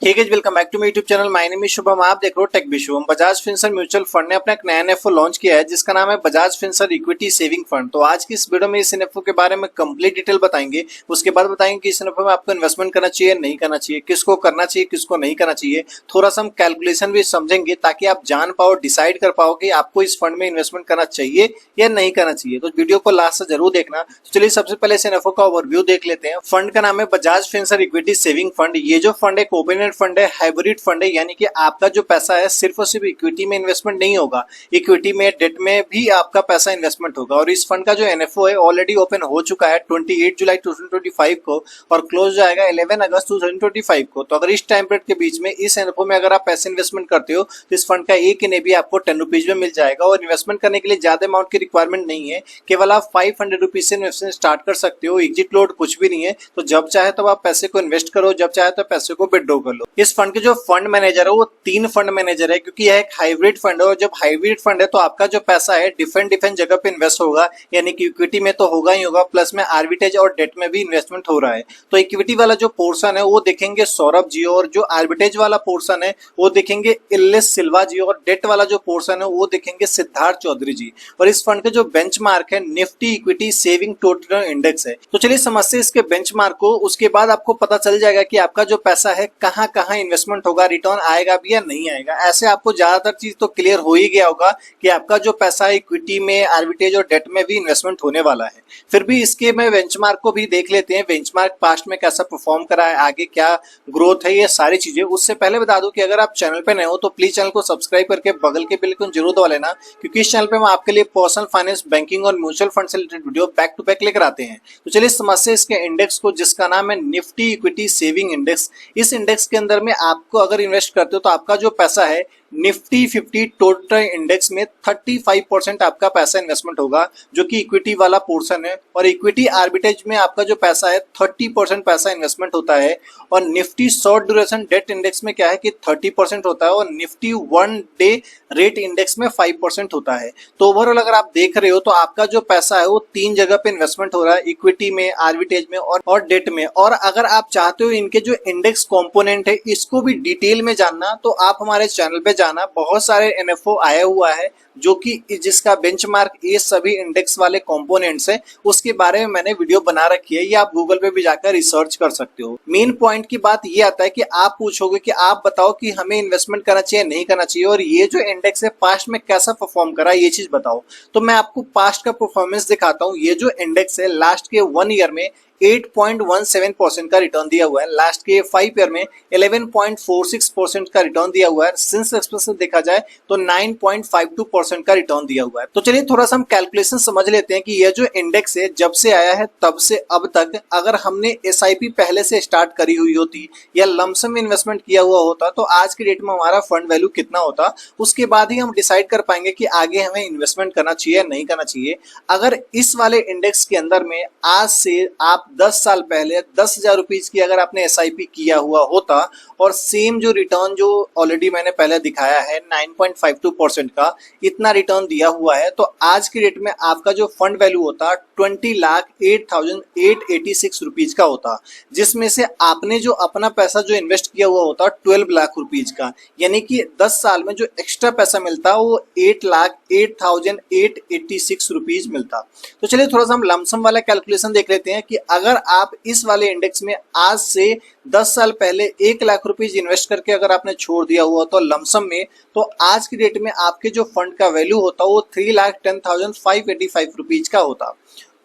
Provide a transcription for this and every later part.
Hey guys, welcome back to my YouTube channel. My name is Shubham. आप देख रहे हो tech Vishu. Bajaj Finserv mutual fund ने अपना एक नया एनएफओ लॉन्च किया है जिसका नाम है Bajaj Finserv equity saving fund. तो आज की इस वीडियो में इस एनएफओ के बारे में कंप्लीट डिटेल बताएंगे। उसके बाद बताएंगे कि इस एनएफओ में आपको इन्वेस्टमेंट करना चाहिए, नहीं करना चाहिए, किसको करना चाहिए, किसको नहीं करना चाहिए। थोड़ा सा हम कैलकुलेशन भी समझेंगे ताकि आप जान पाओ, डिसाइड कर पाओ कि आपको इस फंड में इन्वेस्टमेंट करना चाहिए या नहीं करना चाहिए। तो वीडियो को लास्ट से जरूर देखना। तो चलिए सबसे पहले इस एनएफओ का ओवरव्यू देख लेते हैं। फंड का नाम है Bajaj Finserv equity saving fund. ये जो फंड है ओपन एंड फंड है, हाइब्रिड फंड है, यानी कि आपका जो पैसा है सिर्फ और सिर्फ इक्विटी में इन्वेस्टमेंट नहीं होगा, इक्विटी में, डेट में भी आपका पैसा इन्वेस्टमेंट होगा। और इस फंड का जो एनएफओ है ऑलरेडी ओपन हो चुका है 28 जुलाई 2025 को और क्लोज जाएगा 11 अगस्त 2025 को। तो अगर इस टाइम पीरियड के बीच में इस एनएफओ में अगर आप पैसे इन्वेस्टमेंट करते हो तो इस फंड का एक एनएवी आपको 10 रुपीज में मिल जाएगा। और इन्वेस्टमेंट करने के लिए ज्यादा अमाउंट की रिक्वायरमेंट नहीं है, केवल आप 500 रुपीज से इन्वेस्टमेंट स्टार्ट कर सकते हो। एग्जिट लोड कुछ भी नहीं है। तो जब चाहे तब आप पैसे को इन्वेस्ट करो, जब चाहे तो पैसे को विड्रॉ कर लो। इस फंड के जो फंड मैनेजर है वो 3 फंड मैनेजर है, क्योंकि यह एक हाइब्रिड फंड है। और जब हाइब्रिड फंड है तो आपका जो पैसा है डिफरेंट जगह पे इन्वेस्ट होगा, यानी कि इक्विटी में तो होगा ही होगा, प्लस में आर्बिट्रेज और डेट में भी इन्वेस्टमेंट हो रहा है। तो इक्विटी वाला जो पोर्शन है वो देखेंगे सौरभ जी, और जो आर्बिट्रेज वाला पोर्शन है वो देखेंगे इल्लेस सिल्वा जी, और डेट वाला जो पोर्शन है वो देखेंगे सिद्धार्थ चौधरी जी। और इस फंड के जो बेंचमार्क है Nifty equity saving total index है। तो चलिए समझते हैं इसके बेंचमार्क को। उसके बाद आपको पता चल जाएगा कि आपका जो पैसा है कहाँ कहाँ इन्वेस्टमेंट होगा, रिटर्न आएगा भी या नहीं आएगा। ऐसे आपको ज्यादातर चीज तो क्लियर हो ही गया होगा कि आपका जो पैसा है इक्विटी में, आर्बिट्रेज और डेट में भी इन्वेस्टमेंट होने वाला है। फिर भी इसके में बेंचमार्क को भी देख लेते हैं, बेंचमार्क पास्ट में कैसा परफॉर्म करा है, आगे क्या ग्रोथ है, ये सारी चीजें। उससे पहले बता दूं कि अगर आप चैनल पे नए हो तो प्लीज चैनल को सब्सक्राइब करके बगल के बेल को जरूर दबा लेना, क्योंकि इस चैनल पे हम आपके लिए पर्सनल फाइनेंस, बैंकिंग और म्यूचुअल फंड से related video back to back लेकर आते हैं। तो चलिए समझते हैं इसके इंडेक्स को, जिसका नाम है निफ्टी इक्विटी सेविंग इंडेक्स। इस इंडेक्स के अंदर में आपको अगर इन्वेस्ट करते हो तो आपका जो पैसा है निफ्टी 50 टोटल इंडेक्स में 35% आपका पैसा इन्वेस्टमेंट होगा, जो कि इक्विटी वाला पोर्शन है। और इक्विटी आर्बिट्रेज में आपका जो पैसा है 30% पैसा इन्वेस्टमेंट होता है। और Nifty short duration debt index में क्या है कि 30% होता है, और निफ्टी 1 डे रेट इंडेक्स में 5% होता है। तो ओवरऑल अगर आप देख रहे हो तो आपका जो पैसा है वो 3 जगह पे इन्वेस्टमेंट हो रहा है, इक्विटी में, आर्बिट्रेज में और डेट में। और अगर आप चाहते हो इनके जो इंडेक्स कंपोनेंट है इसको भी डिटेल में जानना तो आप हमारे चैनल पे जाना। बहुत सारे एनएफओ आया हुआ है जो कि जिसका बेंचमार्क ये सभी इंडेक्स वाले कंपोनेंट्स है, उसके बारे में मैंने वीडियो बना रखी है। ये आप गूगल पे भी जाकर रिसर्च कर सकते हो। मेन पॉइंट की बात ये आता है कि आप पूछोगे कि आप बताओ कि हमें इन्वेस्टमेंट करना चाहिए, नहीं करना चाहिए, और ये जो इंडेक्स है पास्ट में कैसा परफॉर्म करा ये चीज बताओ। तो मैं आपको पास्ट का परफॉर्मेंस दिखाता हूँ। ये जो इंडेक्स है लास्ट के 1 ईयर में 8.17% का रिटर्न दिया हुआ है, लास्ट के 5 ईयर में 11.46% का रिटर्न दिया हुआ है, सिंस एक्सपेंस देखा जाए तो 9.52% का रिटर्न दिया हुआ है। तो चलिए थोड़ा सा हम कैलकुलेशन समझ लेते हैं कि यह जो इंडेक्स है जब से आया है तब से अब तक अगर हमने एसआईपी पहले से स्टार्ट करी हुई होती या लमसम इन्वेस्टमेंट किया हुआ होता तो आज की डेट में हमारा फंड वैल्यू कितना होता, उसके बाद ही हम डिसाइड कर पाएंगे कि आगे हमें इन्वेस्टमेंट करना चाहिए या नहीं करना चाहिए। अगर इस वाले इंडेक्स के अंदर में आज से आप 10 साल पहले 10,000 रुपीज की अगर आपने एसआईपी किया हुआ होता और सेम जो रिटर्न जो ऑलरेडी मैंने पहले दिखाया है 9.52% का इतना रिटर्न दिया हुआ है, तो आज की डेट में आपका जो फंड वैल्यू होता 20,08,886 रुपीज का होता, जिसमें से आपने जो अपना पैसा जो इन्वेस्ट किया हुआ होता 12 लाख रुपीज का, यानी कि 10 साल में जो एक्स्ट्रा पैसा मिलता वो 8,08,886 रुपीज मिलता। तो चलिए थोड़ा सा हम लमसम वाला कैलकुलेशन देख लेते हैं कि अगर आप इस वाले इंडेक्स में आज से 10 साल पहले 1 लाख रुपीज इन्वेस्ट करके अगर आपने छोड़ दिया हुआ तो लमसम में, तो आज की डेट में आपके जो फंड का वैल्यू होता वो 3,10,585 रुपीज का होता।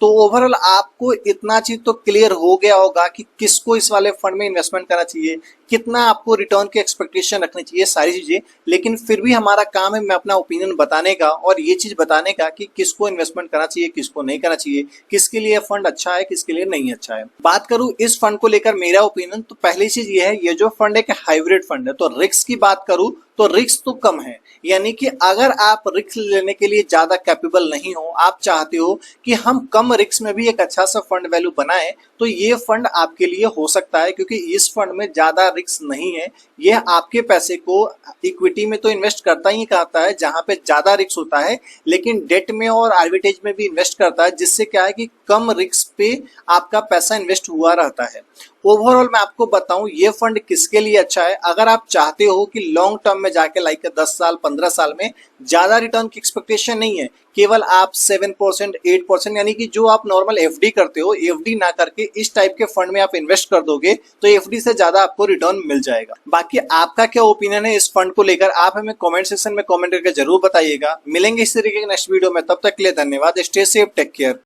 तो ओवरऑल आपको इतना चीज तो क्लियर हो गया होगा कि किसको इस वाले फंड में इन्वेस्टमेंट करना चाहिए, कितना आपको रिटर्न की एक्सपेक्टेशन रखनी चाहिए, सारी चीजें। लेकिन फिर भी हमारा काम है मैं अपना ओपिनियन बताने का और ये चीज बताने का कि किसको इन्वेस्टमेंट करना चाहिए, किसको नहीं करना चाहिए, किसके लिए फंड अच्छा है, किसके लिए नहीं अच्छा है। बात करूं इस फंड को लेकर मेरा ओपिनियन, तो पहली चीज ये है, ये जो फंड है हाइब्रिड फंड है। तो रिस्क की बात करूं तो रिस्क तो कम है, यानी कि अगर आप रिस्क लेने के लिए ज्यादा कैपेबल नहीं हो, आप चाहते हो कि हम कम रिस्क में भी एक अच्छा सा फंड वैल्यू बनाएं, तो ये फंड आपके लिए हो सकता है, क्योंकि इस फंड में ज्यादा रिस्क नहीं है। यह आपके पैसे को इक्विटी में तो इन्वेस्ट करता ही करता है जहां पे ज्यादा रिस्क होता है, लेकिन डेट में और आर्बिट्रेज में भी इन्वेस्ट करता है, जिससे क्या है कि कम रिस्क पे आपका पैसा इन्वेस्ट हुआ रहता है। ओवरऑल मैं आपको बताऊं ये फंड किसके लिए अच्छा है, अगर आप चाहते हो कि लॉन्ग टर्म में जाके लाइक 10 साल 15 साल में ज्यादा रिटर्न की एक्सपेक्टेशन नहीं है, केवल आप 7% 8% यानी कि जो आप नॉर्मल एफडी करते हो, एफडी ना करके इस टाइप के फंड में आप इन्वेस्ट कर दोगे तो एफडी से ज्यादा आपको रिटर्न मिल जाएगा। बाकी आपका क्या ओपिनियन है इस फंड को लेकर, आप हमें कमेंट सेक्शन में कमेंट करके जरूर बताइएगा। मिलेंगे इस तरीके के नेक्स्ट वीडियो में, तब तक के लिए धन्यवाद। Stay safe, take care.